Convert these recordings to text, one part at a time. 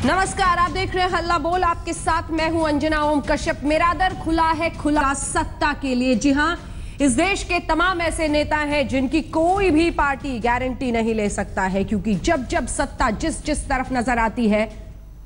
नमस्कार, आप देख रहे हैं हल्ला बोल। आपके साथ मैं हूं अंजना ओम कश्यप। मेरा दर खुला है, खुला सत्ता के लिए। जी हां, इस देश के तमाम ऐसे नेता हैं जिनकी कोई भी पार्टी गारंटी नहीं ले सकता है, क्योंकि जब जब सत्ता जिस जिस तरफ नजर आती है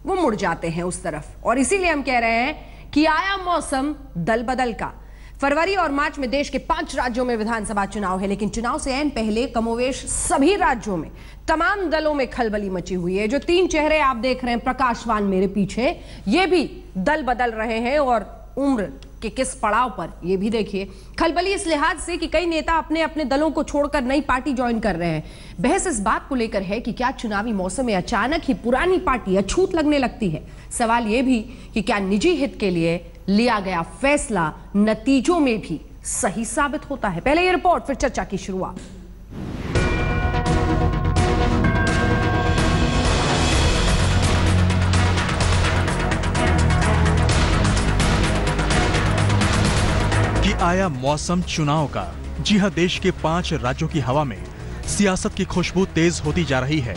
वो मुड़ जाते हैं उस तरफ। और इसीलिए हम कह रहे हैं कि आया मौसम दल बदल का। फरवरी और मार्च में देश के 5 राज्यों में विधानसभा चुनाव है, लेकिन चुनाव से ऐन पहले कमोवेश सभी राज्यों में तमाम दलों में खलबली मची हुई है। जो 3 चेहरे आप देख रहे हैं प्रकाशवान मेरे पीछे, ये भी दल बदल रहे हैं और उम्र के किस पड़ाव पर, ये भी देखिए। खलबली इस लिहाज से कि कई नेता अपने अपने दलों को छोड़कर नई पार्टी ज्वाइन कर रहे हैं। बहस इस बात को लेकर है कि क्या चुनावी मौसम में अचानक ही पुरानी पार्टी अछूत लगने लगती है। सवाल यह भी कि क्या निजी हित के लिए लिया गया फैसला नतीजों में भी सही साबित होता है। पहले ये रिपोर्ट, फिर चर्चा की शुरुआत। कि आया मौसम चुनाव का। जी हां, देश के 5 राज्यों की हवा में सियासत की खुशबू तेज होती जा रही है।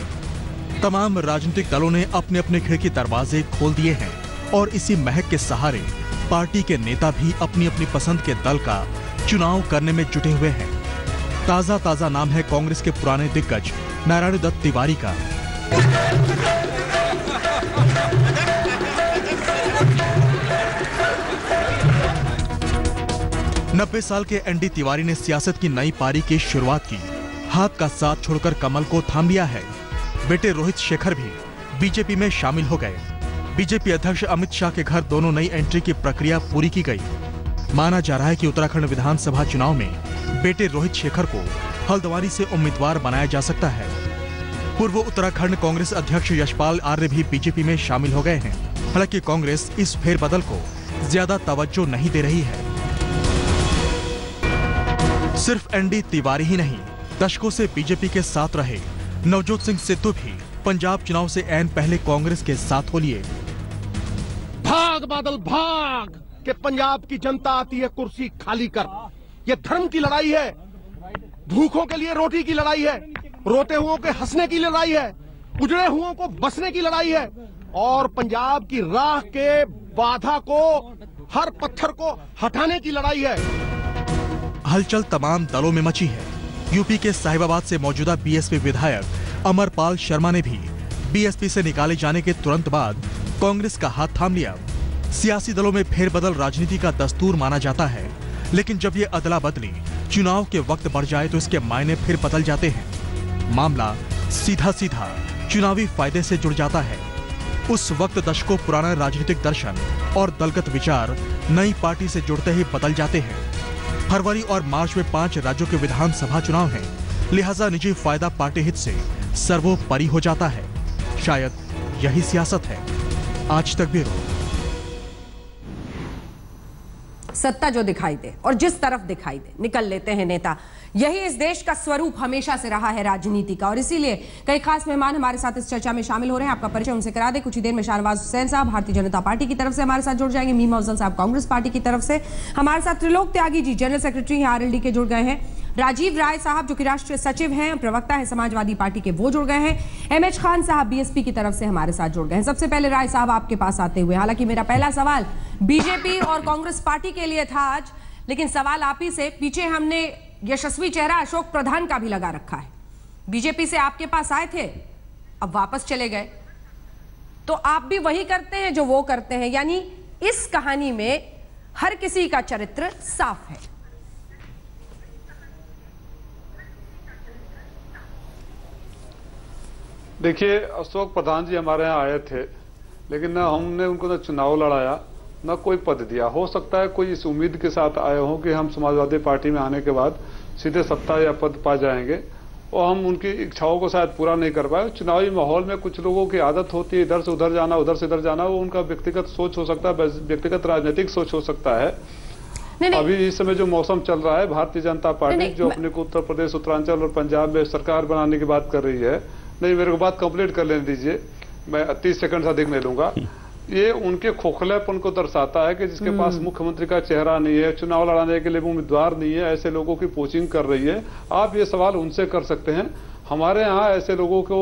तमाम राजनीतिक दलों ने अपने अपने खिड़की दरवाजे खोल दिए हैं और इसी महक के सहारे पार्टी के नेता भी अपनी अपनी पसंद के दल का चुनाव करने में जुटे हुए हैं। ताजा नाम है कांग्रेस के पुराने दिग्गज नारायण दत्त तिवारी का। नब्बे साल के एनडी तिवारी ने सियासत की नई पारी की शुरुआत की। हाथ का साथ छोड़कर कमल को थाम लिया है। बेटे रोहित शेखर भी बीजेपी में शामिल हो गए। बीजेपी अध्यक्ष अमित शाह के घर दोनों नई एंट्री की प्रक्रिया पूरी की गई। माना जा रहा है कि उत्तराखंड विधानसभा चुनाव में बेटे रोहित शेखर को हल्द्वानी से उम्मीदवार बनाया जा सकता है। पूर्व उत्तराखंड कांग्रेस अध्यक्ष यशपाल आर्य भी बीजेपी में शामिल हो गए हैं। हालांकि कांग्रेस इस फेरबदल को ज्यादा तवज्जो नहीं दे रही है। सिर्फ एनडी तिवारी ही नहीं, दशकों से बीजेपी के साथ रहे नवजोत सिंह सिद्धू भी पंजाब चुनाव से ऐन पहले कांग्रेस के साथ हो लिए। भाग बादल भाग के पंजाब की जनता आती है कुर्सी खाली कर। ये धर्म की लड़ाई है, भूखों के लिए रोटी की लड़ाई है, रोते हुओं के हंसने की लड़ाई है, उजड़े हुओं को बसने की लड़ाई है और पंजाब की राह के बाधा को, हर पत्थर को हटाने की लड़ाई है। हलचल तमाम दलों में मची है। यूपी के साहिबाबाद से मौजूदा बीएसपी विधायक अमरपाल शर्मा ने भी बीएसपी से निकाले जाने के तुरंत बाद कांग्रेस का हाथ थाम लिया। सियासी दलों में फेरबदल राजनीति का दस्तूर माना जाता है, लेकिन जब ये अदला बदली चुनाव के वक्त बढ़ जाए तो इसके मायने फिर बदल जाते हैं। मामला सीधा सीधा चुनावी फायदे से जुड़ जाता है। उस वक्त दशकों पुराना राजनीतिक दर्शन और दलगत विचार नई पार्टी से जुड़ते ही बदल जाते हैं। फरवरी और मार्च में 5 राज्यों के विधानसभा चुनाव हैं, लिहाजा निजी फायदा पार्टी हित से सर्वोपरि हो जाता है। शायद यही सियासत है। आज तक ब्यूरो। सत्ता जो दिखाई दे और जिस तरफ दिखाई दे निकल लेते हैं नेता। यही इस देश का स्वरूप हमेशा से रहा है राजनीति का। और इसीलिए कई खास मेहमान हमारे साथ इस चर्चा में शामिल हो रहे हैं। आपका परिचय उनसे करा दें। कुछ ही देर में शाहनवाज हुसैन साहब भारतीय जनता पार्टी की तरफ से हमारे साथ जुड़ जाएंगे। मीमा अफजल साहब कांग्रेस पार्टी की तरफ से हमारे साथ। Trilok Tyagi ji general secretary RLD के जुड़ गए हैं। राजीव राय साहब जो कि राष्ट्रीय सचिव हैं, प्रवक्ता है समाजवादी पार्टी के, वो जुड़ गए हैं। एमएच खान साहब बीएसपी की तरफ से हमारे साथ जुड़ गए हैं। सबसे पहले राय साहब आपके पास आते हुए, हालांकि मेरा पहला सवाल बीजेपी और कांग्रेस पार्टी के लिए था आज, लेकिन सवाल आप ही से। पीछे हमने यशस्वी चेहरा अशोक प्रधान का भी लगा रखा है। बीजेपी से आपके पास आए थे, अब वापस चले गए, तो आप भी वही करते हैं जो वो करते हैं। यानी इस कहानी में हर किसी का चरित्र साफ है। देखिए, अशोक प्रधान जी हमारे यहाँ आए थे, लेकिन ना हमने उनको ना चुनाव लड़ाया ना कोई पद दिया। हो सकता है कोई इस उम्मीद के साथ आए हों कि हम समाजवादी पार्टी में आने के बाद सीधे सत्ता या पद पा जाएंगे, और हम उनकी इच्छाओं को शायद पूरा नहीं कर पाए। चुनावी माहौल में कुछ लोगों की आदत होती है इधर से उधर जाना, उधर से इधर जाना। वो उनका व्यक्तिगत सोच हो सकता है, व्यक्तिगत राजनीतिक सोच हो सकता है। अभी इस समय जो मौसम चल रहा है, भारतीय जनता पार्टी जो अपने को उत्तर प्रदेश, उत्तरांचल और पंजाब में सरकार बनाने की बात कर रही है। नहीं, मेरे को बात कंप्लीट कर लेने दीजिए, मैं 30 सेकंड से अधिक नहीं लूंगा। ये उनके खोखलेपन को दर्शाता है कि जिसके पास मुख्यमंत्री का चेहरा नहीं है, चुनाव लड़ाने के लिए उम्मीदवार नहीं है, ऐसे लोगों की पोचिंग कर रही है। आप ये सवाल उनसे कर सकते हैं। हमारे यहाँ ऐसे लोगों को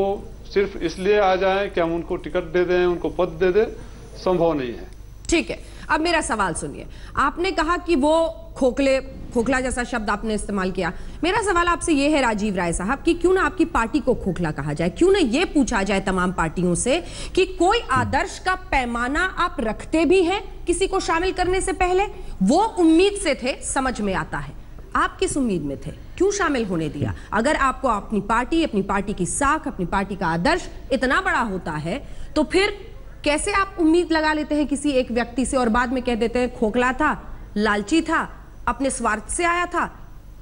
सिर्फ इसलिए आ जाएं कि हम उनको टिकट दे दें, उनको पद दे दें, संभव नहीं है। ठीक है, अब मेरा सवाल सुनिए। आपने कहा कि वो खोखला जैसा शब्द आपने इस्तेमाल किया। मेरा सवाल आपसे ये है राजीव राय साहब कि क्यों ना आपकी पार्टी को खोखला कहा जाए, क्यों ना ये पूछा जाए तमाम पार्टियों से कि कोई आदर्श का पैमाना आप रखते भी हैं किसी को शामिल करने से पहले? वो उम्मीद से थे, समझ में आता है। आप किस उम्मीद में थे, क्यों शामिल होने दिया? अगर आपको अपनी पार्टी की साख, अपनी पार्टी का आदर्श इतना बड़ा होता है तो फिर कैसे आप उम्मीद लगा लेते हैं किसी एक व्यक्ति से और बाद में कह देते हैं खोखला था, लालची था, अपने स्वार्थ से आया था,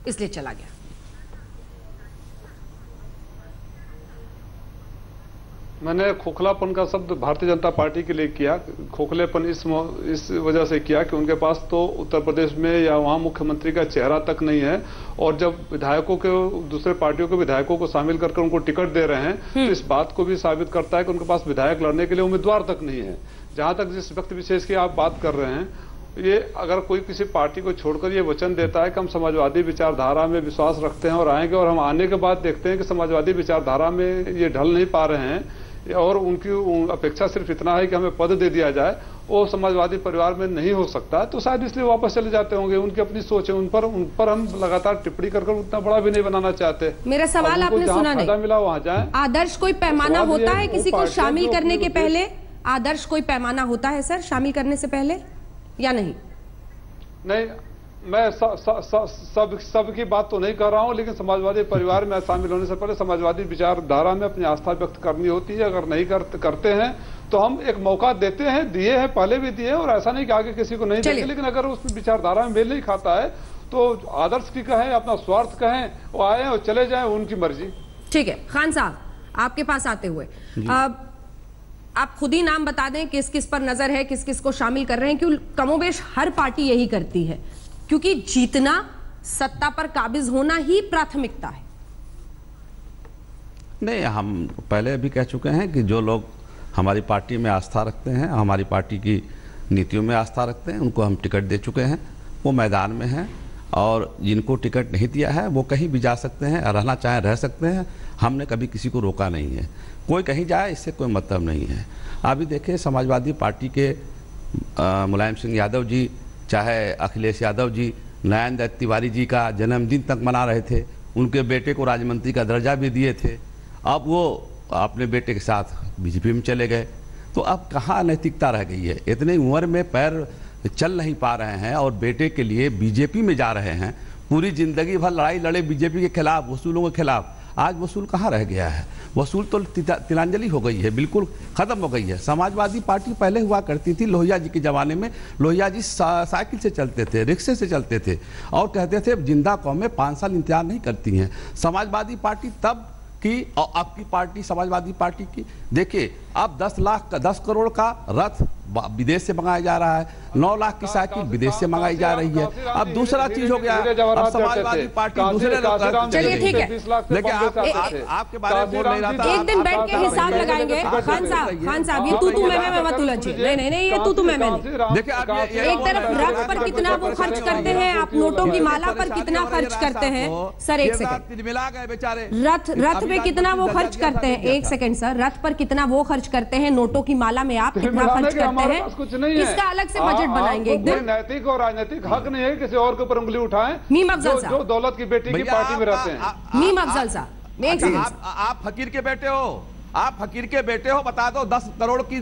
इसलिए चला गया? मैंने खोखलापन का शब्द भारतीय जनता पार्टी के लिए किया। खोखलेपन इस वजह से किया कि उनके पास तो उत्तर प्रदेश में या वहां मुख्यमंत्री का चेहरा तक नहीं है, और जब विधायकों के दूसरे पार्टियों के विधायकों को शामिल करके उनको टिकट दे रहे हैं तो इस बात को भी साबित करता है कि उनके पास विधायक लड़ने के लिए उम्मीदवार तक नहीं है। जहां तक जिस व्यक्ति विशेष की आप बात कर रहे हैं, ये अगर कोई किसी पार्टी को छोड़कर ये वचन देता है कि हम समाजवादी विचारधारा में विश्वास रखते हैं और आएंगे, और हम आने के बाद देखते हैं कि समाजवादी विचारधारा में ये ढल नहीं पा रहे हैं और उनकी अपेक्षा सिर्फ इतना है कि हमें पद दे दिया जाए, वो समाजवादी परिवार में नहीं हो सकता, तो शायद इसलिए वापस चले जाते होंगे। उनकी अपनी सोच है, उन पर हम लगातार टिप्पणी कर उतना बड़ा भी नहीं बनाना चाहते। मेरा सवाल आपने सुना नहीं, मिला वहां जाए। आदर्श कोई पैमाना होता है किसी को शामिल करने के पहले? आदर्श कोई पैमाना होता है सर शामिल करने से पहले या नहीं? नहीं, मैं सब की बात तो नहीं कर रहा हूं, लेकिन समाजवादी परिवार में शामिल होने से पहले समाजवादी विचारधारा में अपनी आस्था व्यक्त करनी होती है। अगर नहीं करते हैं तो हम एक मौका देते हैं, दिए हैं, पहले भी दिए, और ऐसा नहीं कि आगे किसी को नहीं देंगे, लेकिन अगर उस विचारधारा में मेल नहीं खाता है तो आदर्श की कहें, अपना स्वार्थ कहें, वो आए और चले जाए, उनकी मर्जी। ठीक है, खान साहब आपके पास आते हुए आप खुद ही नाम बता दें किस किस पर नजर है, किस किस को शामिल कर रहे हैं, क्यों कमोबेश हर पार्टी यही करती है, क्योंकि जीतना, सत्ता पर काबिज होना ही प्राथमिकता है। नहीं, हम पहले भी कह चुके हैं कि जो लोग हमारी पार्टी में आस्था रखते हैं, हमारी पार्टी की नीतियों में आस्था रखते हैं, उनको हम टिकट दे चुके हैं, वो मैदान में हैं, और जिनको टिकट नहीं दिया है वो कहीं भी जा सकते हैं, रहना चाहें रह सकते हैं। हमने कभी किसी को रोका नहीं है, कोई कहीं जाए इससे कोई मतलब नहीं है। अभी देखिए, समाजवादी पार्टी के मुलायम सिंह यादव जी, चाहे अखिलेश यादव जी, नयन दत्त तिवारी जी का जन्मदिन तक मना रहे थे, उनके बेटे को राज्यमंत्री का दर्जा भी दिए थे, अब वो अपने बेटे के साथ बीजेपी में चले गए, तो अब कहाँ नैतिकता रह गई है? इतनी उम्र में पैर चल नहीं पा रहे हैं और बेटे के लिए बीजेपी में जा रहे हैं, पूरी जिंदगी भर लड़ाई लड़े बीजेपी के खिलाफ, वसूलों के खिलाफ, आज वसूल कहाँ रह गया है? वसूल तो तिलांजलि हो गई है, बिल्कुल खत्म हो गई है। समाजवादी पार्टी पहले हुआ करती थी, लोहिया जी के ज़माने में लोहिया जी साइकिल से चलते थे, रिक्शे से चलते थे, और कहते थे जिंदा कौमें 5 साल इंतजार नहीं करती हैं। समाजवादी पार्टी तब की, और आपकी पार्टी समाजवादी पार्टी की, देखिए अब 10 करोड़ का रथ विदेश से मंगाया जा रहा है, 9 लाख की साइकिल विदेश से मंगाई जा रही है। अब दूसरा चीज हो गया, अब समाजवादी पार्टी दूसरे लोग। चलिए ठीक है, लेकिन आपके बारे में बोल नहीं रहा था, एक दिन बैठ के हिसाब लगाएंगे। खान साहब ये तू मैं मत उलझिए। नहीं, ये तू मैं देखिए, एक तरफ रथ पर कितना वो खर्च करते हैं, आप नोटों की माला पर कितना खर्च करते हैं सर? एक सेकंड, मिला गए बेचारे। रथ पे कितना वो खर्च करते हैं? एक सेकंड सर, रथ पर कितना वो खर्च करते हैं, नोटों की माला में आप कितना खर्च करते हैं, इसका अलग से बजट बनाएंगे एक दिन। नैतिक और राजनीतिक हक नहीं है किसी और के ऊपर उंगली उठाएं, मीम अफजल साहब, जो दौलत की बेटी की पार्टी में रहते हैं। मीम अफजल साहब, एक सेकंड, आप फकीर के बेटे हो, आप फकीर के बेटे हो, बता दो 10 करोड़ की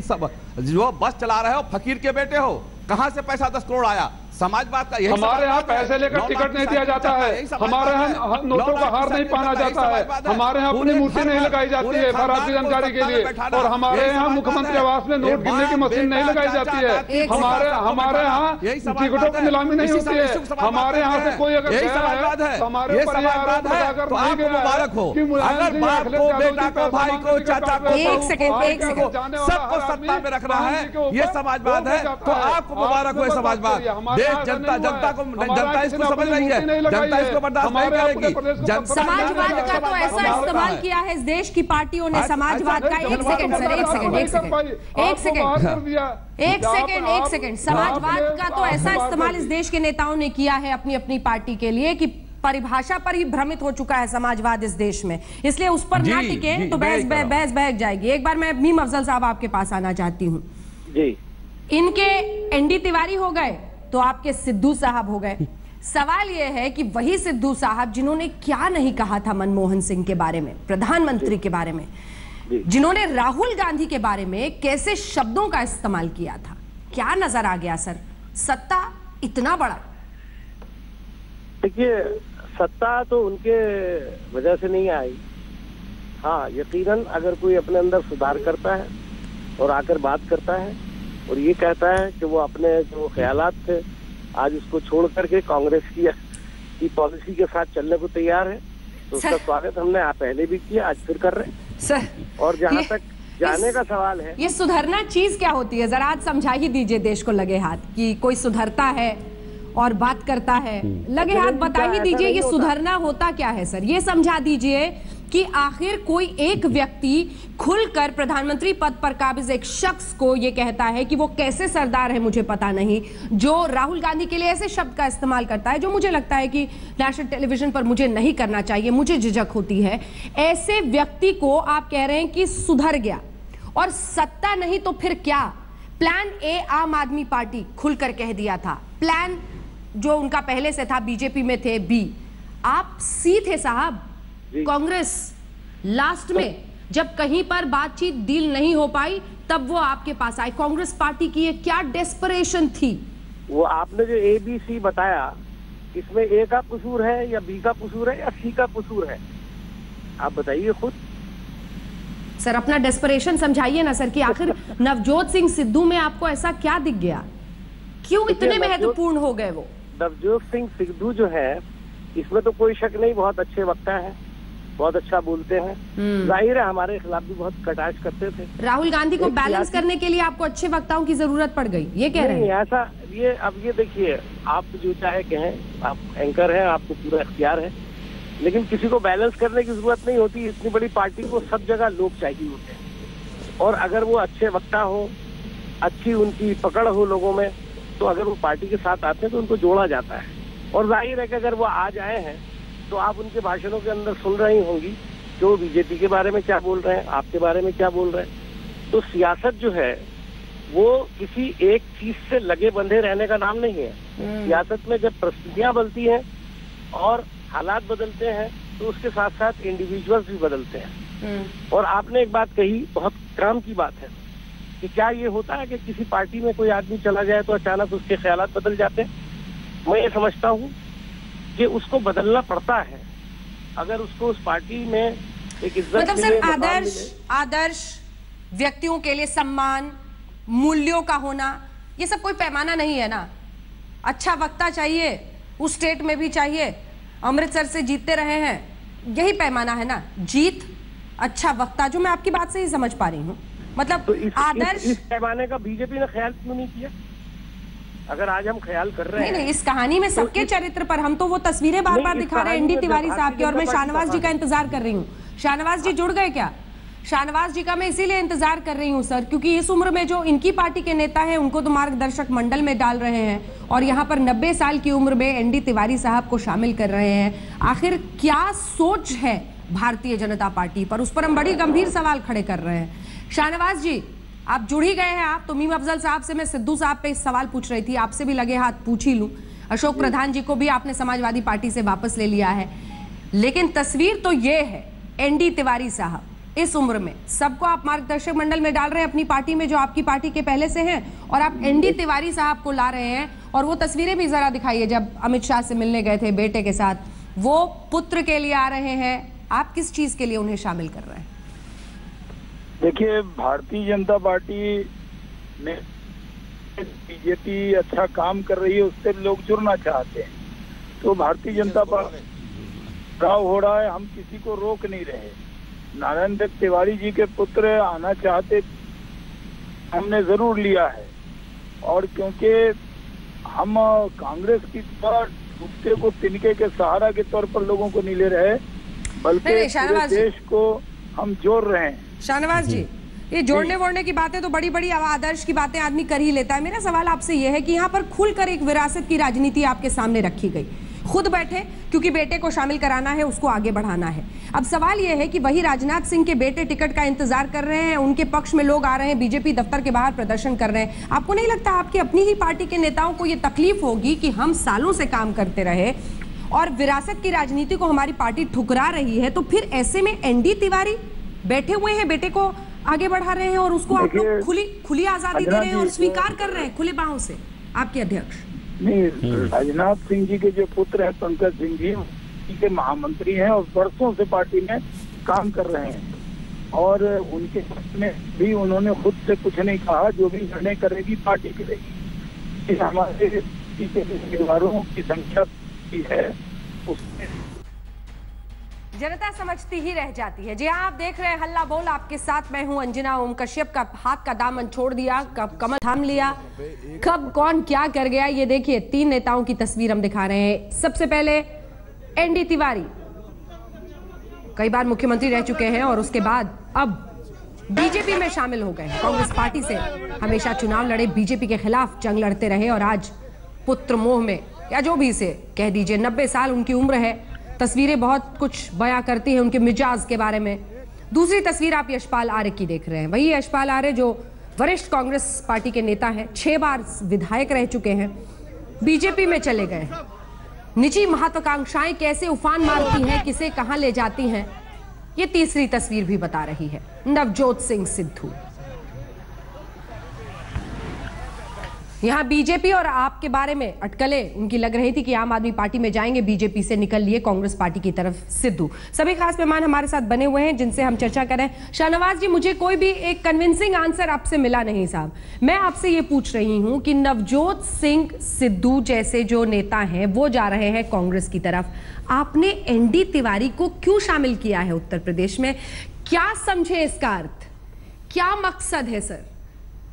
जो बस चला रहे हो, फकीर के बेटे हो, कहां से पैसा 10 करोड़ आया? समाजवाद का यही हमारे यहाँ पैसे लेकर टिकट नहीं दिया जाता है, हमारे यहाँ नोटों का हार नहीं पहना जाता है, हमारे यहाँ अपनी मूर्ति नहीं लगाई जाती है आपकी जानकारी के लिए, और हमारे यहाँ मुख्यमंत्री आवास में नोट गिनने की मशीन नहीं लगाई जाती है, हमारे यहाँ टिकटों की नीलामी नहीं होती है, हमारे यहाँ से कोई अगर हमारे मुबारक हो, अगर बाप को, बेटा को, भाई को, चाचा को, एक सेकंड, सबको सत्ता में रखना है, ये समाजवाद है, तो आपको मुबारक हो समाजवाद। जनता को, जनता इसको समझ रही है, जनता इसको बर्दाश्त नहीं करेगी। समाजवाद का तो ऐसा इस्तेमाल किया है इस देश की पार्टियों ने, समाजवाद का। एक सेकंड सर, एक सेकंड, समाजवाद का तो ऐसा इस्तेमाल इस देश के नेताओं ने किया है अपनी अपनी पार्टी के लिए कि परिभाषा पर ही भ्रमित हो चुका है समाजवाद इस देश में, इसलिए उस पर ना टिके तो बहस बहक जाएगी। एक बार मैं मीम अफजल साहब आपके पास आना चाहती हूँ जी। इनके एनडी तिवारी हो गए तो आपके सिद्धू साहब हो गए। सवाल यह है कि वही सिद्धू साहब जिन्होंने क्या नहीं कहा था मनमोहन सिंह के बारे में, प्रधानमंत्री के बारे में, जिन्होंने राहुल गांधी के बारे में कैसे शब्दों का इस्तेमाल किया था, क्या नजर आ गया सर? सत्ता इतना बड़ा। देखिए, सत्ता तो उनके वजह से नहीं आई। हाँ, यकीनन अगर कोई अपने अंदर सुधार करता है और आकर बात करता है और ये कहता है कि वो अपने जो ख्यालात थे आज उसको छोड़ करके कांग्रेस की पॉलिसी के साथ चलने को तैयार है, तो उसका स्वागत हमने पहले भी किया, आज फिर कर रहे हैं सर। और जहाँ तक जाने का सवाल है, ये सुधरना चीज क्या होती है, जरा आज समझा ही दीजिए देश को लगे हाथ कि कोई सुधरता है और बात करता है, लगे हाथ बता ही दीजिए ये सुधरना होता क्या है सर? ये समझा दीजिए कि आखिर कोई एक व्यक्ति खुलकर प्रधानमंत्री पद पर काबिज एक शख्स को ये कहता है कि वो कैसे सरदार है मुझे पता नहीं, जो राहुल गांधी के लिए ऐसे शब्द का इस्तेमाल करता है जो मुझे लगता है कि नेशनल टेलीविजन पर मुझे नहीं करना चाहिए, मुझे झिझक होती है। ऐसे व्यक्ति को आप कह रहे हैं कि सुधर गया, और सत्ता नहीं तो फिर क्या? प्लान ए आम आदमी पार्टी खुलकर कह दिया था, प्लान जो उनका पहले से था बीजेपी में थे बी, आप सी थे साहब कांग्रेस। लास्ट में जब कहीं पर बातचीत डील नहीं हो पाई तब वो आपके पास आए। कांग्रेस पार्टी की ये क्या डेस्परेशन थी? वो आपने जो ए बी सी बताया, इसमें ए का कसूर है या बी का कसूर है या सी का कसूर है, आप बताइए खुद। सर अपना डेस्परेशन समझाइए ना सर, कि आखिर नवजोत सिंह सिद्धू में आपको ऐसा क्या दिख गया, क्यों इतने महत्वपूर्ण हो गए वो? नवजोत सिंह सिद्धू जो है, इसमें तो कोई शक नहीं, बहुत अच्छे वक्ता है, बहुत अच्छा बोलते हैं, जाहिर है हमारे खिलाफ भी बहुत कटाक्ष करते थे। राहुल गांधी को बैलेंस करने के लिए आपको अच्छे वक्ताओं की जरूरत पड़ गई, ये कह रहे हैं? ऐसा ये देखिए, आप जो चाहे कहें, आप एंकर हैं, आपको पूरा इख्तियार है, लेकिन किसी को बैलेंस करने की जरूरत नहीं होती। इतनी बड़ी पार्टी को सब जगह लोग चाहिए होते हैं, और अगर वो अच्छे वक्ता हो, अच्छी उनकी पकड़ हो लोगों में, तो अगर वो पार्टी के साथ आते हैं तो उनको जोड़ा जाता है। और जाहिर है कि अगर वो आज आए हैं तो आप उनके भाषणों के अंदर सुन रही होंगी कि वो बीजेपी के बारे में क्या बोल रहे हैं, आपके बारे में क्या बोल रहे हैं। तो सियासत जो है वो किसी एक चीज से लगे बंधे रहने का नाम नहीं है। सियासत में जब परिस्थितियां बदलती हैं और हालात बदलते हैं तो उसके साथ साथ इंडिविजुअल्स भी बदलते हैं। और आपने एक बात कही, बहुत काम की बात है, कि क्या ये होता है कि किसी पार्टी में कोई आदमी चला जाए तो अचानक उसके ख्यालात बदल जाते हैं? मैं ये समझता हूँ कि उसको बदलना पड़ता है अगर उसको उस पार्टी में एक इज्जत मतलब सर आदर्श व्यक्तियों के लिए सम्मान, मूल्यों का होना, ये सब कोई पैमाना नहीं है ना। अच्छा वक्ता चाहिए, उस स्टेट में भी चाहिए, अमृतसर से जीतते रहे हैं, यही पैमाना है ना, जीत, अच्छा वक्ता, जो मैं आपकी बात से ही समझ पा रही हूँ। मतलब तो आदर्श इस पैमाने का बीजेपी ने ख्याल क्यों नहीं किया? अगर आज हम ख्याल कर रहे हैं, नहीं, इस कहानी में सबके चरित्र पर हम तो वो तस्वीरें बार बार दिखा रहे हैं एनडी तिवारी साहब की, और मैं शाहनवाज जी का इंतजार कर रही हूँ। शाहनवाज जी जुड़ गए क्या? शाहनवाज जी का मैं इसीलिए इंतजार कर रही हूँ सर, क्योंकि इस उम्र में जो इनकी पार्टी के नेता हैं उनको तो मार्गदर्शक मंडल में डाल रहे हैं, और यहाँ पर 90 साल की उम्र में एनडी तिवारी साहब को शामिल कर रहे हैं। आखिर क्या सोच है भारतीय जनता पार्टी पर, उस पर हम बड़ी गंभीर सवाल खड़े कर रहे हैं। शाहनवाज जी आप जुड़ ही गए हैं, आप तो मीम अफजल साहब से मैं सिद्धू साहब पे इस सवाल पूछ रही थी, आपसे भी लगे हाथ पूछ ही लूं। अशोक प्रधान जी को भी आपने समाजवादी पार्टी से वापस ले लिया है, लेकिन तस्वीर तो ये है, एनडी तिवारी साहब इस उम्र में सबको आप मार्गदर्शक मंडल में डाल रहे हैं अपनी पार्टी में जो आपकी पार्टी के पहले से हैं, और आप एनडी तिवारी साहब को ला रहे हैं। और वो तस्वीरें भी जरा दिखाइए, जब अमित शाह से मिलने गए थे बेटे के साथ, वो पुत्र के लिए आ रहे हैं, आप किस चीज के लिए उन्हें शामिल कर रहे हैं? देखिए, भारतीय जनता पार्टी में बीजेपी अच्छा काम कर रही है, उससे लोग जुड़ना चाहते हैं, तो भारतीय जनता पार्टी गाँव हो रहा है, हम किसी को रोक नहीं रहे। नारायण दत्त तिवारी जी के पुत्र आना चाहते, हमने जरूर लिया है, और क्योंकि हम कांग्रेस की तरह टूटते को तिनके के सहारा के तौर पर लोगों को नहीं ले रहे, बल्कि पूरे देश को हम जोड़ रहे हैं। शाहनवाज जी, ये जोड़ने वोड़ने की बातें तो बड़ी बड़ी आदर्श की बातें आदमी कर ही लेता है। मेरा सवाल आपसे यह है कि यहाँ पर खुलकर एक विरासत की राजनीति आपके सामने रखी गई, खुद बैठे, क्योंकि बेटे को शामिल कराना है, उसको आगे बढ़ाना है। अब सवाल यह है कि वही राजनाथ सिंह के बेटे टिकट का इंतजार कर रहे हैं, उनके पक्ष में लोग आ रहे हैं, बीजेपी दफ्तर के बाहर प्रदर्शन कर रहे हैं। आपको नहीं लगता आपकी अपनी ही पार्टी के नेताओं को यह तकलीफ होगी कि हम सालों से काम करते रहे और विरासत की राजनीति को हमारी पार्टी ठुकरा रही है, तो फिर ऐसे में एनडी तिवारी बैठे हुए हैं, बेटे को आगे बढ़ा रहे हैं और उसको आप लोग खुली आजादी दे रहे हैं और स्वीकार कर रहे हैं खुले बाहों से आपके अध्यक्ष? नहीं, राजनाथ सिंह जी के जो पुत्र है पंकज सिंह जी के महामंत्री हैं और वर्षों से पार्टी में काम कर रहे हैं और उनके में भी उन्होंने खुद से कुछ नहीं कहा, जो भी निर्णय करेगी पार्टी करेगी। हमारे उम्मीदवारों की संख्या है उसमें जनता समझती ही रह जाती है। जी हाँ, आप देख रहे हैं हल्ला बोल, आपके साथ मैं हूं अंजना। ओम कश्यप का हाथ का दामन छोड़ दिया, कब कमर थाम लिया, कब कौन क्या कर गया, ये देखिए 3 नेताओं की तस्वीर हम दिखा रहे हैं। सबसे पहले एनडी तिवारी कई बार मुख्यमंत्री रह चुके हैं और उसके बाद अब बीजेपी में शामिल हो गए। कांग्रेस पार्टी से हमेशा चुनाव लड़े, बीजेपी के खिलाफ जंग लड़ते रहे और आज पुत्र मोह में या जो भी इसे कह दीजिए, 90 साल उनकी उम्र है। तस्वीरें बहुत कुछ बयां करती हैं उनके मिजाज के बारे में। दूसरी तस्वीर आप यशपाल आर्य की देख रहे हैं। वही यशपाल आर्य जो वरिष्ठ कांग्रेस पार्टी के नेता हैं, 6 बार विधायक रह चुके हैं, बीजेपी में चले गए हैं। निजी महत्वाकांक्षाएं कैसे उफान मारती हैं, किसे कहां ले जाती हैं, ये तीसरी तस्वीर भी बता रही है। नवजोत सिंह सिद्धू यहां बीजेपी और आप के बारे में अटकलें उनकी लग रही थी कि आम आदमी पार्टी में जाएंगे, बीजेपी से निकल लिए कांग्रेस पार्टी की तरफ सिद्धू। सभी खास मेहमान हमारे साथ बने हुए हैं जिनसे हम चर्चा करें। शाहनवाज जी, मुझे कोई भी एक कन्विंसिंग आंसर आपसे मिला नहीं साहब। मैं आपसे ये पूछ रही हूं कि नवजोत सिंह सिद्धू जैसे जो नेता हैं वो जा रहे हैं कांग्रेस की तरफ, आपने एनडी तिवारी को क्यों शामिल किया है उत्तर प्रदेश में? क्या समझे इसका अर्थ, क्या मकसद है सर?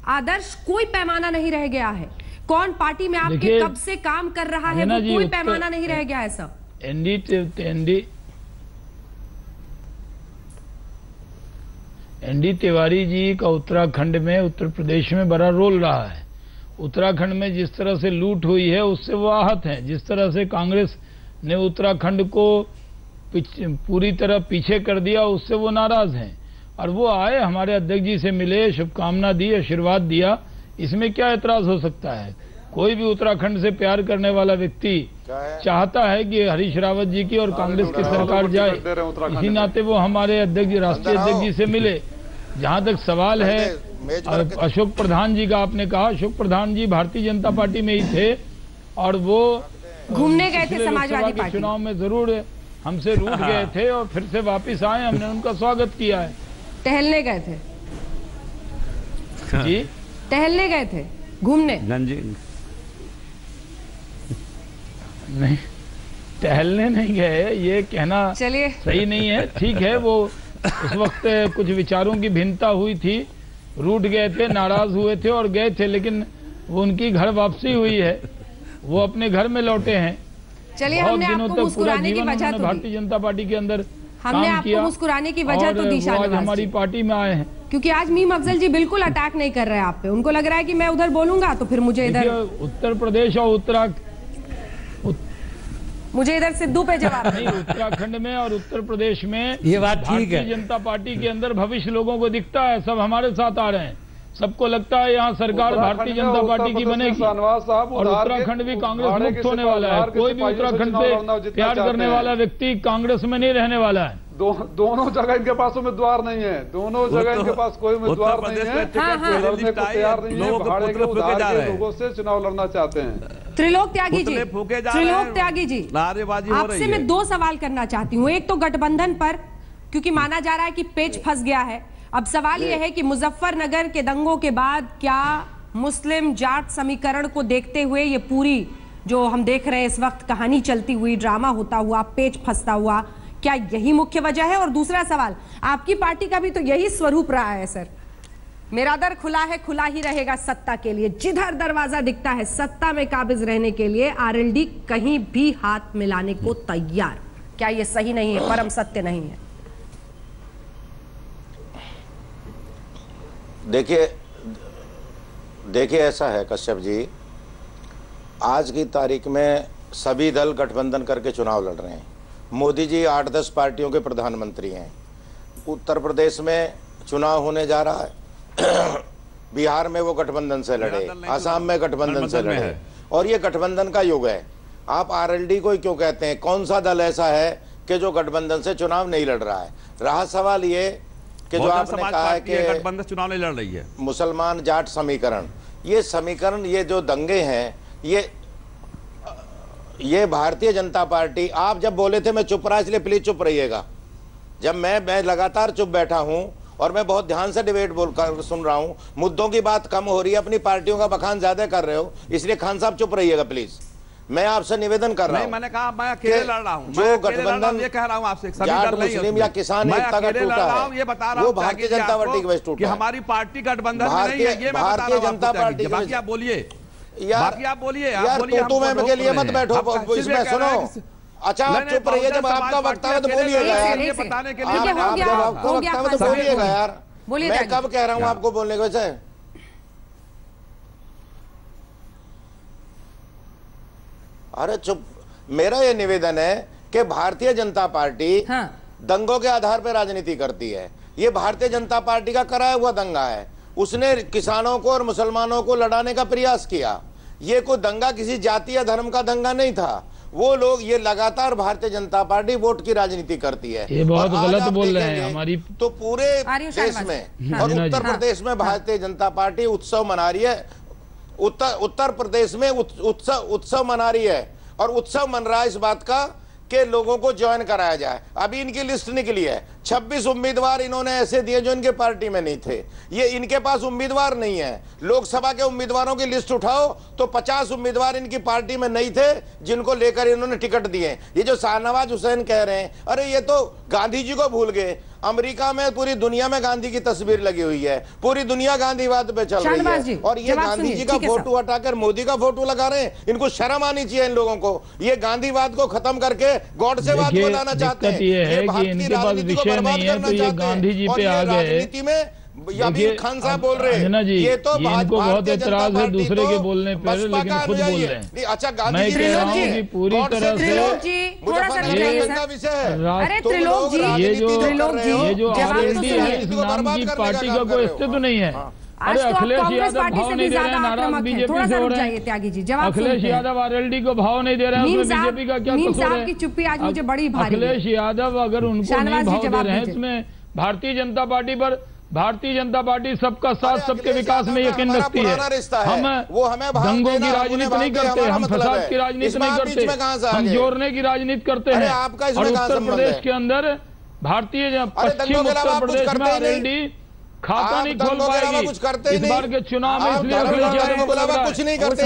आदर्श कोई पैमाना नहीं रह गया है। कौन पार्टी में आपके कब से काम कर रहा है वो कोई पैमाना नहीं रह गया है सब। एनडी तिवारी जी का उत्तराखंड में, उत्तर प्रदेश में बड़ा रोल रहा है। उत्तराखंड में जिस तरह से लूट हुई है उससे वो आहत है। जिस तरह से कांग्रेस ने उत्तराखंड को पूरी तरह पीछे कर दिया उससे वो नाराज हैं और वो आए, हमारे अध्यक्ष जी से मिले, शुभकामना दी, आशीर्वाद दिया। इसमें क्या ऐतराज हो सकता है? कोई भी उत्तराखंड से प्यार करने वाला व्यक्ति चाहता है कि हरीश रावत जी की और कांग्रेस की सरकार जाए। इसी नाते वो हमारे अध्यक्ष, राष्ट्रीय अध्यक्ष जी से मिले। जहां तक सवाल है अशोक प्रधान जी का, आपने कहा अशोक प्रधान जी भारतीय जनता पार्टी में ही थे और वो घूमने गए थे समाजवादी पार्टी चुनाव में, जरूर हमसे रूठ गए थे और फिर से वापिस आए, हमने उनका स्वागत किया है। टहलने गए थे जी, टहलने गए थे, घूमने नहीं, टहलने नहीं गए, ये कहना चलिए सही नहीं है। ठीक है, वो उस वक्त कुछ विचारों की भिन्नता हुई थी, रूठ गए थे, नाराज हुए थे और गए थे, लेकिन वो उनकी घर वापसी हुई है, वो अपने घर में लौटे हैं। चलिए, हमने आपको मुस्कुराने की वजह तो भारतीय जनता पार्टी के अंदर हमने आपको मुस्कुराने की वजह तो दी, शाहनवाज हमारी पार्टी में आए हैं। क्योंकि आज मीम अफजल जी बिल्कुल अटैक नहीं कर रहे हैं आप पे। उनको लग रहा है कि मैं उधर बोलूंगा तो फिर मुझे इधर उत्तर प्रदेश और मुझे इधर सिद्धू पे जवाब नहीं। उत्तराखंड में और उत्तर प्रदेश में ये बात ठीक है। भारतीय जनता पार्टी के अंदर भविष्य लोगों को दिखता है, सब हमारे साथ आ रहे हैं, सबको लगता है यहाँ सरकार भारतीय जनता पार्टी की बनेगी और उत्तराखंड भी कांग्रेस मुक्त होने वाला है। कोई भी उत्तराखंड से प्यार करने वाला व्यक्ति कांग्रेस में नहीं रहने वाला है। दोनों जगह इनके पास उम्मीदवार नहीं है, दोनों जगह इनके पास कोई उम्मीदवार नहीं है, लड़ने को तैयार नहीं है, भाड़े के उधार के लोगों से चुनाव लड़ना चाहते हैं। त्रिलोक त्यागी जी, त्रिलोक त्यागी जी, आपसे मैं 2 सवाल करना चाहती हूँ। एक तो गठबंधन पर, क्योंकि माना जा रहा है कि पेच फंस गया है। अब सवाल यह है कि मुजफ्फरनगर के दंगों के बाद क्या मुस्लिम जाट समीकरण को देखते हुए ये पूरी जो हम देख रहे हैं इस वक्त कहानी चलती हुई, ड्रामा होता हुआ, पेच फंसता हुआ, क्या यही मुख्य वजह है? और दूसरा सवाल, आपकी पार्टी का भी तो यही स्वरूप रहा है सर, मेरा दर खुला है, खुला ही रहेगा सत्ता के लिए। जिधर दरवाजा दिखता है सत्ता में काबिज रहने के लिए आरएलडी कहीं भी हाथ मिलाने को तैयार। क्या ये सही नहीं है, परम सत्य नहीं है? देखिए ऐसा है कश्यप जी, आज की तारीख में सभी दल गठबंधन करके चुनाव लड़ रहे हैं। मोदी जी 8-10 पार्टियों के प्रधानमंत्री हैं। उत्तर प्रदेश में चुनाव होने जा रहा है, बिहार में वो गठबंधन से लड़े, आसाम में गठबंधन से लड़े, और ये गठबंधन का युग है। आप आरएलडी को क्यों कहते हैं? कौन सा दल ऐसा है कि जो गठबंधन से चुनाव नहीं लड़ रहा है? रहा सवाल ये कि जो आपने कहा है कि गठबंधन चुनाव नहीं लड़ रही है, मुसलमान जाट समीकरण, ये समीकरण, ये जो दंगे हैं, ये भारतीय जनता पार्टी, आप जब बोले थे मैं चुप रहा, इसलिए प्लीज चुप रहिएगा। जब मैं लगातार चुप बैठा हूं और मैं बहुत ध्यान से डिबेट बोलकर सुन रहा हूं, मुद्दों की बात कम हो रही है, अपनी पार्टियों का बखान ज्यादा कर रहे हो, इसलिए खान साहब चुप रहिएगा प्लीज। मैं आपसे निवेदन कर रहा हूं। मैंने कहा मैं अकेले लड़ रहा हूं, जो गठबंधन, ये कह रहा हूं आपसे, जाट मुस्लिम या किसान एकता का टूटा है, ये बता रहा हूं, वो भारतीय जनता पार्टी की वजह से टूटा है। हमारी पार्टी गठबंधन में नहीं है, ये भारतीय जनता पार्टी। बाकी आप बोलिए, बाकी आप बोलिए, यार तू मैं के लिए मत बैठो, इसमें सुनो। अच्छा आप चुप रहिए, जब आपका वक्तव्य तो बोलिएगा यार, बताने के लिए जब आपका वक्तव्य तो बोलिएगा यार। मैं कब कह रहा हूं आपको बोलने को? वैसे अरे चुप। मेरा ये निवेदन है कि भारतीय जनता पार्टी दंगों के आधार पर राजनीति करती है। ये भारतीय जनता पार्टी का कराया हुआ दंगा है। उसने किसानों को और मुसलमानों को लड़ाने का प्रयास किया। ये कोई दंगा किसी जाति या धर्म का दंगा नहीं था। वो लोग, ये लगातार भारतीय जनता पार्टी वोट की राजनीति करती है। ये बहुत गलत बोल रहे हैं हमारी। तो पूरे देश में और उत्तर प्रदेश में भारतीय जनता पार्टी उत्सव मना रही है। उत्तर प्रदेश में उत्सव मना रही है, और उत्सव मन रहा है इस बात का कि लोगों को ज्वाइन कराया जाए। अभी इनकी लिस्ट निकली है, 26 उम्मीदवार इन्होंने ऐसे दिए जो इनके पार्टी में नहीं थे। ये इनके पास उम्मीदवार नहीं है। लोकसभा के उम्मीदवारों की लिस्ट उठाओ तो 50 उम्मीदवार इनकी पार्टी में नहीं थे, जिनको लेकर इन्होंने टिकट दिए। ये जो शाहनवाज हुसैन कह रहे हैं, अरे ये तो गांधी जी को भूल गए। अमेरिका में पूरी दुनिया में गांधी की तस्वीर लगी हुई है, पूरी दुनिया गांधीवाद पे चल रही है, और ये गांधी जी का फोटो हटाकर मोदी का फोटो लगा रहे हैं। इनको शर्म आनी चाहिए इन लोगों को। ये गांधीवाद को खत्म करके गॉडसेवाद को लाना चाहते हैं। ये भारत की राजनीति को बर्बाद करना चाहते हैं। गांधी जी पे आ गए राजनीति में। खान साहब बोल रहे हैं ये तो इनको बहुत एतराज है दूसरे के बोलने पर, लेकिन खुद बोल रहे हैं। अच्छा मैं कह रहा हूँ कि पूरी तरह से अरे त्रिलोक जी, ये जो आरएलडी है, इस नाम की पार्टी का कोई अस्तित्व नहीं है। अरे अखिलेश यादव भाव नहीं दे रहे हैं, नाराज बीजेपी से हो रहे हैं। अखिलेश यादव आरएलडी को भाव नहीं दे रहे हैं, उसमें बीजेपी का क्या कसूर है? आपकी चुप्पी आज मुझे बड़ी भारी। अखिलेश यादव अगर उनको नहीं भाव दे रहे हैं, इसमें भारतीय जनता पार्टी पर, भारतीय जनता पार्टी सबका साथ, सबके विकास में यकीन रखती है। हम दंगों की राजनीति नहीं करते, हम फसाद की राजनीति नहीं करते, हम जोड़ने की राजनीति करते हैं। और उत्तर प्रदेश के अंदर भारतीय, पश्चिम उत्तर प्रदेश में आरएलडी खाता नहीं खोल पाएगी इस बार के चुनाव में, इसलिए अखिलेश यादव कुछ नहीं करते।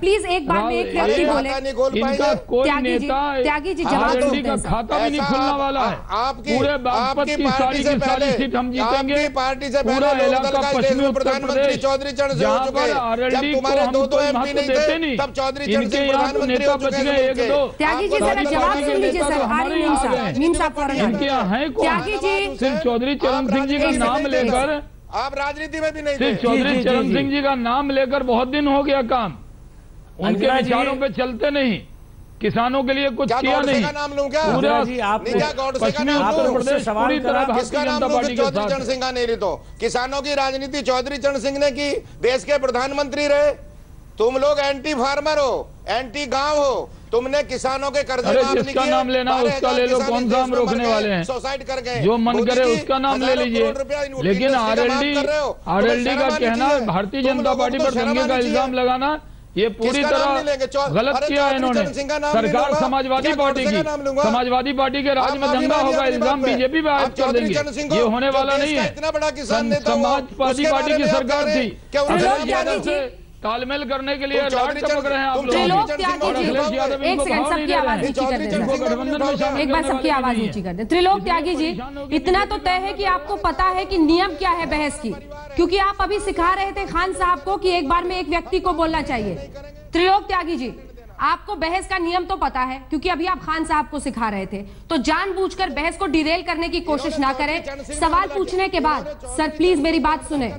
प्लीज एक बार में एक व्यक्ति बोले, इनका कोई नेता आरएलडी का खाता भी नहीं खुलने वाला है। पूरे बागपत की सारी सीट हम जीतेंगे। पूरा इलाका पश्चिमी उत्तर प्रदेश जहाँ पर आरएलडी को हम कोई महत्व देते नहीं, इनके यहाँ तो नेता बच गए एक दो। त्यागी जी जरा जवाब सुन लीजिए सर। इनके यहाँ है कौन? सिर्फ चौधरी चरण सिंह जी का नाम लेकर, आप राजनीति में भी नहीं सिर्फ चौधरी चरण सिंह जी का नाम लेकर बहुत दिन हो गया काम। उनके विचारों पे चलते नहीं, किसानों के लिए कुछ किया नहीं। पूरा पश्चिमी उत्तर प्रदेश पूरी तरह भारतीय जनता पार्टी के चौधरी चरण सिंह का नहीं तो किसानों की राजनीति चौधरी चरण सिंह ने की। देश के प्रधानमंत्री रहे। तुम लोग एंटी फार्मर हो, एंटी गांव हो। तुमने किसानों के कर्जे माफ नहीं किए। नाम लेना उसका ले लो, कौन सा हम रोकने वाले हैं? सुसाइड कर गए, जो मन करे उसका नाम ले लीजिए। लेकिन आरएलडी का कहना, भारतीय जनता पार्टी पर दंगे का इल्जाम लगाना, ये पूरी तरह गलत किया है इन्होंने। सरकार समाजवादी पार्टी की, समाजवादी पार्टी के राज में दंगा होगा, इल्जाम बीजेपी पे आयद कर देंगे। ये होने वाला नहीं है। समाजवादी पार्टी की सरकार थी, अखिलेश यादव से तालमेल करने के लिए लाड टपक रहे हैं आप लोग। एक बार सबकी आवाज ऊंची कर दें। त्रिलोक त्यागी जी, इतना तो तय है कि आपको पता है कि नियम क्या है बहस की, क्योंकि आप अभी सिखा रहे थे खान साहब को कि एक बार में एक व्यक्ति को बोलना चाहिए। त्रिलोक त्यागी जी, आपको बहस का नियम तो पता है, क्योंकि अभी आप खान साहब को सिखा रहे थे। तो जानबूझकर बहस को डिरेल करने की कोशिश ना करें। सवाल पूछने के बाद, सर प्लीज मेरी बात सुने,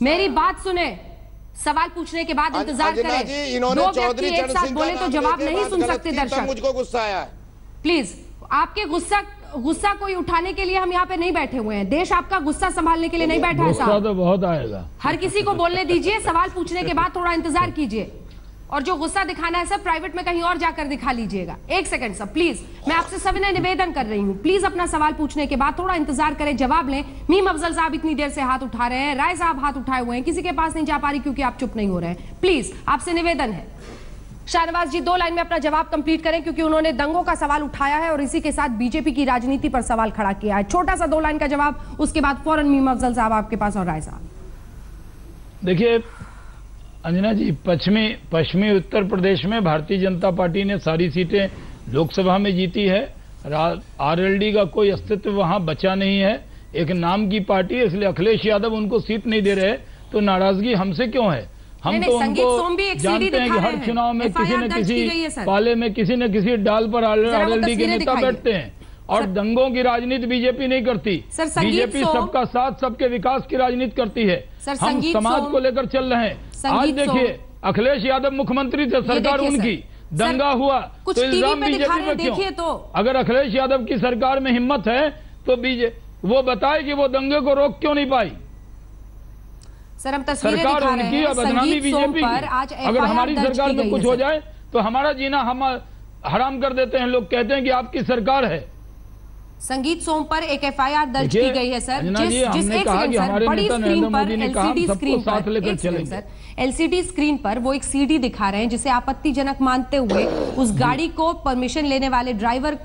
मेरी बात सुने। सवाल पूछने के बाद इंतजार अंजना करें। जी, इन्होंने दो व्यक्ति चौधरी एक चरण साथ सिंह बोले का तो नाम जवाब लेके नहीं बात सुन गलत सकते की, तब दर्शक। मुझको गुस्सा आया है। प्लीज, आपके गुस्सा कोई उठाने के लिए हम यहाँ पे नहीं बैठे हुए हैं। देश आपका गुस्सा संभालने के लिए नहीं बैठा है गुस्सा साहब। तो बहुत आएगा। हर किसी को बोलने दीजिए, सवाल पूछने के बाद थोड़ा इंतजार कीजिए, और जो गुस्सा दिखाना है सब प्राइवेट में कहीं और जाकर दिखा लीजिएगा। एक सेकंड सब प्लीज, मैं आपसे सविनय निवेदन कर रही हूँ, प्लीज अपना सवाल पूछने के बाद थोड़ा इंतजार करें, जवाब लें। मीम अफजल साहब इतनी देर से हाथ उठा रहे हैं, राय साहब हाथ उठाए हुए हैं, किसी के पास नहीं जा पा रही क्योंकि आप चुप नहीं हो रहे हैं। प्लीज आपसे निवेदन है। शाहनवाज जी 2 लाइन में अपना जवाब कंप्लीट करें, क्योंकि उन्होंने दंगों का सवाल उठाया है और इसी के साथ बीजेपी की राजनीति पर सवाल खड़ा किया है। छोटा सा 2 लाइन का जवाब, उसके बाद फौरन मीम अफजल साहब आपके पास और राय साहब। देखिए अंजना जी, पश्चिमी उत्तर प्रदेश में भारतीय जनता पार्टी ने सारी सीटें लोकसभा में जीती है। आरएलडी का कोई अस्तित्व वहां बचा नहीं है, एक नाम की पार्टी है, इसलिए अखिलेश यादव उनको सीट नहीं दे रहे। तो नाराजगी हमसे क्यों है? हम तो उनको जानते हैं कि हर चुनाव में किसी न किसी पाले में किसी न किसी डाल पर आरएलडी के नेता बैठते हैं, और दंगों की राजनीति बीजेपी नहीं करती। बीजेपी सबका साथ, सबके विकास की राजनीति करती है। हम समाज को लेकर चल रहे हैं। आज देखिए, अखिलेश यादव मुख्यमंत्री थे, सरकार उनकी, दंगा हुआ तो इल्जाम बीजेपी पे क्यों? अगर अखिलेश यादव की सरकार में हिम्मत है तो वो बताए कि वो दंगे को रोक क्यों नहीं पाई। सर हम तस्वीरें सरकार दिखा रहे उनकी हैं, और बदनामी बीजेपी की। अगर हमारी सरकार में कुछ हो जाए तो हमारा जीना हम हराम कर देते हैं। लोग कहते हैं कि आपकी सरकार है। संगीत सोम पर एक एफआईआर दर्ज की गई है सर, जिस एक सेकंड सर, बड़ी स्क्रीन पर एलसीडी स्क्रीन पर एलसीडी स्क्रीन पर वो एक सीडी दिखा रहे हैं जिसे आपत्तिजनक मानते हुए उस गाड़ी को परमिशन लेने वाले ड्राइवर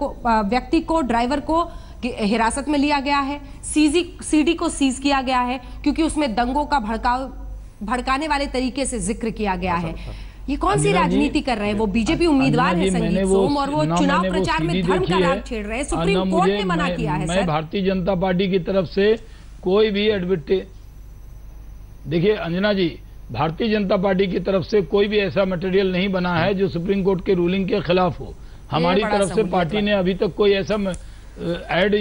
को हिरासत में लिया गया है। सीडी को सीज किया गया है क्योंकि उसमें दंगों का भड़काने वाले तरीके से जिक्र किया गया है। ये कौन सी राजनीति कर रहे हैं? वो बीजेपी उम्मीदवार है संगीत सोम, और वो चुनाव प्रचार में धर्म का राग छेड़ रहे हैं। सुप्रीम कोर्ट ने मना किया है। मैं भारतीय जनता पार्टी की तरफ से कोई भी एडवर्टाइज, देखिए अंजना जी, भारतीय जनता पार्टी की तरफ से कोई भी ऐसा मटेरियल नहीं बना है जो सुप्रीम कोर्ट के रूलिंग के खिलाफ हो। हमारी तरफ से पार्टी ने अभी तक कोई ऐसा एड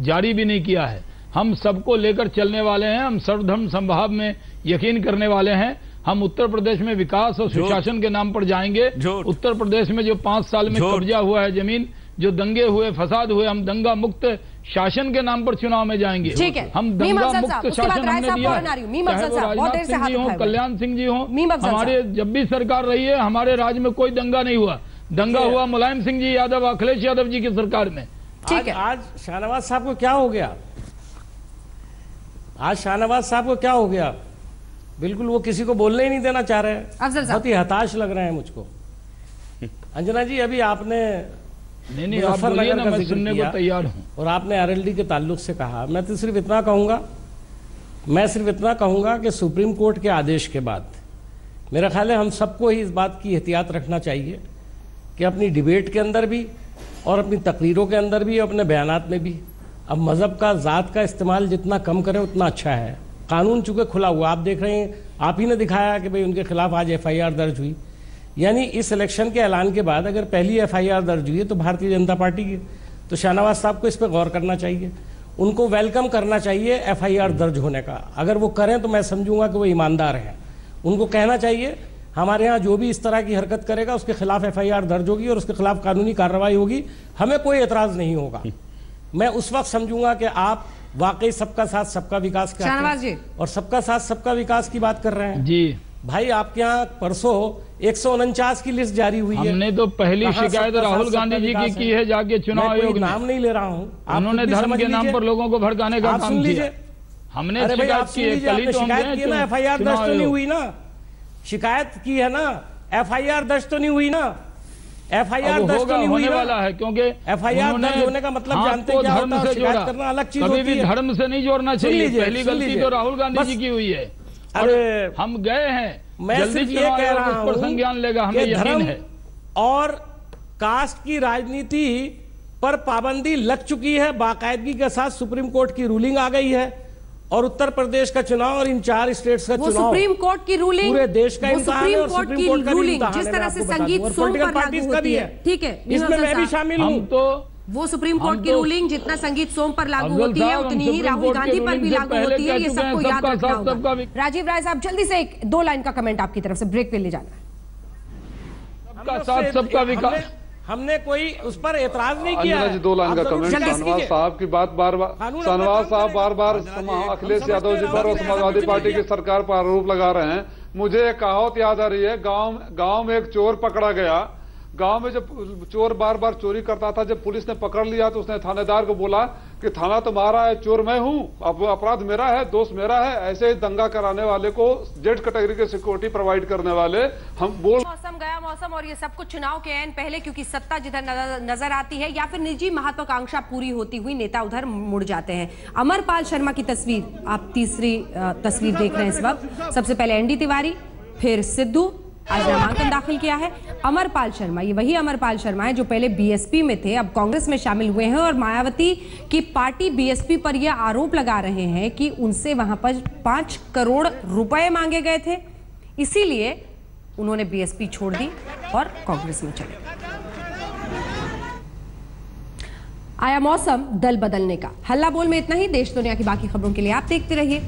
जारी भी नहीं किया है। हम सबको लेकर चलने वाले हैं, हम सर्वधर्म संभाव में यकीन करने वाले हैं। हम उत्तर प्रदेश में विकास और सुशासन के नाम पर जाएंगे। उत्तर प्रदेश में जो 5 साल में कब्जा हुआ है जमीन, जो दंगे हुए, फसाद हुए, हम दंगा मुक्त शासन के नाम पर चुनाव में जाएंगे। ठीक है, हम दंगा मुक्त शासन हमने दिया, चाहे वो राजनाथ सिंह जी हो, कल्याण सिंह जी हो, हमारे जब भी सरकार रही है हमारे राज्य में कोई दंगा नहीं हुआ। दंगा हुआ मुलायम सिंह जी यादव, अखिलेश यादव जी की सरकार में। ठीक है, आज शाहनवाज साहब को क्या हो गया? आज शाहनवाज साहब को क्या हो गया? बिल्कुल वो किसी को बोलने ही नहीं देना चाह रहे हैं। बहुत ही हताश लग रहे हैं मुझको। अंजना जी, अभी आपने मुजफ्फरनगर का जिक्र किया तैयार हूं, और आपने आरएलडी के ताल्लुक से कहा। मैं तो सिर्फ इतना कहूंगा कि सुप्रीम कोर्ट के आदेश के बाद मेरा ख्याल है हम सबको ही इस बात की एहतियात रखना चाहिए कि अपनी डिबेट के अंदर भी और अपनी तकरीरों के अंदर भी, अपने बयानात में भी, अब मज़हब का, ज़ात का इस्तेमाल जितना कम करें उतना अच्छा है। कानून चूंकि खुला हुआ, आप देख रहे हैं, आप ही ने दिखाया कि भाई उनके खिलाफ आज एफआईआर दर्ज हुई। यानी इस इलेक्शन के ऐलान के बाद अगर पहली एफआईआर दर्ज हुई है तो भारतीय जनता पार्टी की, तो शाहनवाज साहब को इस पर गौर करना चाहिए, उनको वेलकम करना चाहिए एफआईआर दर्ज होने का। अगर वो करें तो मैं समझूंगा कि वो ईमानदार हैं। उनको कहना चाहिए हमारे यहाँ जो भी इस तरह की हरकत करेगा उसके खिलाफ एफआईआर दर्ज होगी और उसके खिलाफ कानूनी कार्रवाई होगी, हमें कोई एतराज नहीं होगा। मैं उस वक्त समझूंगा कि आप वाकई सबका साथ सबका विकास का और सबका साथ सबका विकास की बात कर रहे हैं जी। भाई आपके यहाँ परसों 149 की लिस्ट जारी हुई है। हमने तो पहली शिकायत राहुल गांधी जी की है जाके चुनाव आयोग। नाम नहीं ले रहा हूँ, उन्होंने धर्म के नाम पर लोगों को भड़काने का काम किया। हमने शिकायत की है, शिकायत की ना, एफआईआर दर्ज तो नहीं हुई ना? शिकायत की है ना, एफआईआर दर्ज तो नहीं हुई ना? एफआईआर दर्ज तो नहीं होने वाला है, क्योंकि एफआईआर दर्ज होने का मतलब जानते क्या होता है? शिकायत करना अलग चीज होती है। कभी भी धर्म से नहीं जोड़ना चाहिए। पहली गलती तो राहुल गांधी जी की हुई है। अरे हम गए हैं, मैं सिर्फ ये कह रहा हूं संज्ञान लेगा, हमें यकीन है। और कास्ट की राजनीति पर पाबंदी लग चुकी है, बाकायदगी के साथ सुप्रीम कोर्ट की रूलिंग आ गई है। और उत्तर प्रदेश का चुनाव और इन 4 स्टेट्स का चुनाव, सुप्रीम कोर्ट की रूलिंग, पूरे देश का इम्तिहान है और सुप्रीम कोर्ट का रूलिंग जिस तरह से संगीत सोम पर लागू होती है। ठीक है, इसमें मैं भी शामिल हूं। तो वो सुप्रीम कोर्ट की रूलिंग जितना संगीत सोम पर लागू होती है उतनी ही राहुल गांधी पर भी लागू होती है, ये सबको याद रखना होगा। राजीव राय साहब जल्दी से एक 2 लाइन का कमेंट आपकी तरफ से, ब्रेक पे ले जाना। सबका साथ सबका विकास, हमने कोई उस पर एतराज नहीं किया। 2 लाइन का कमेंट। शाहनवाज साहब की बात शाहनवाज साहब बार बार अखिलेश यादव जी पर और समाजवादी पार्टी की सरकार पर आरोप लगा रहे हैं। मुझे एक कहावत याद आ रही है, गांव में एक चोर पकड़ा गया। गांव में जब चोर बार बार चोरी करता था, जब पुलिस ने पकड़ लिया तो उसने थानेदार को बोला कि थाना तुम्हारा है, चोर मैं हूं, अब अपराध मेरा है, दोष मेरा है। ऐसे ही दंगा कराने वाले को जेड कैटेगरी की सिक्योरिटी प्रोवाइड करने वाले हम बोल। मौसम गया मौसम, और ये सब कुछ चुनाव के ऐन पहले, क्योंकि सत्ता जिधर नजर आती है या फिर निजी महत्वाकांक्षा पूरी होती हुई नेता उधर मुड़ जाते हैं। अमरपाल शर्मा की तस्वीर, आप तीसरी तस्वीर देख रहे हैं इस वक्त। सबसे पहले एनडी तिवारी, फिर सिद्धू, आज नामांकन दाखिल किया है। अमरपाल शर्मा, ये वही अमरपाल शर्मा है जो पहले बीएसपी में थे, अब कांग्रेस में शामिल हुए हैं, और मायावती की पार्टी बीएसपी पर यह आरोप लगा रहे हैं कि उनसे वहां पर 5 करोड़ रुपए मांगे गए थे, इसीलिए उन्होंने बीएसपी छोड़ दी और कांग्रेस में चले। आया मौसम दल बदलने का। हल्ला बोल में इतना ही। देश दुनिया की बाकी खबरों के लिए आप देखते रहिए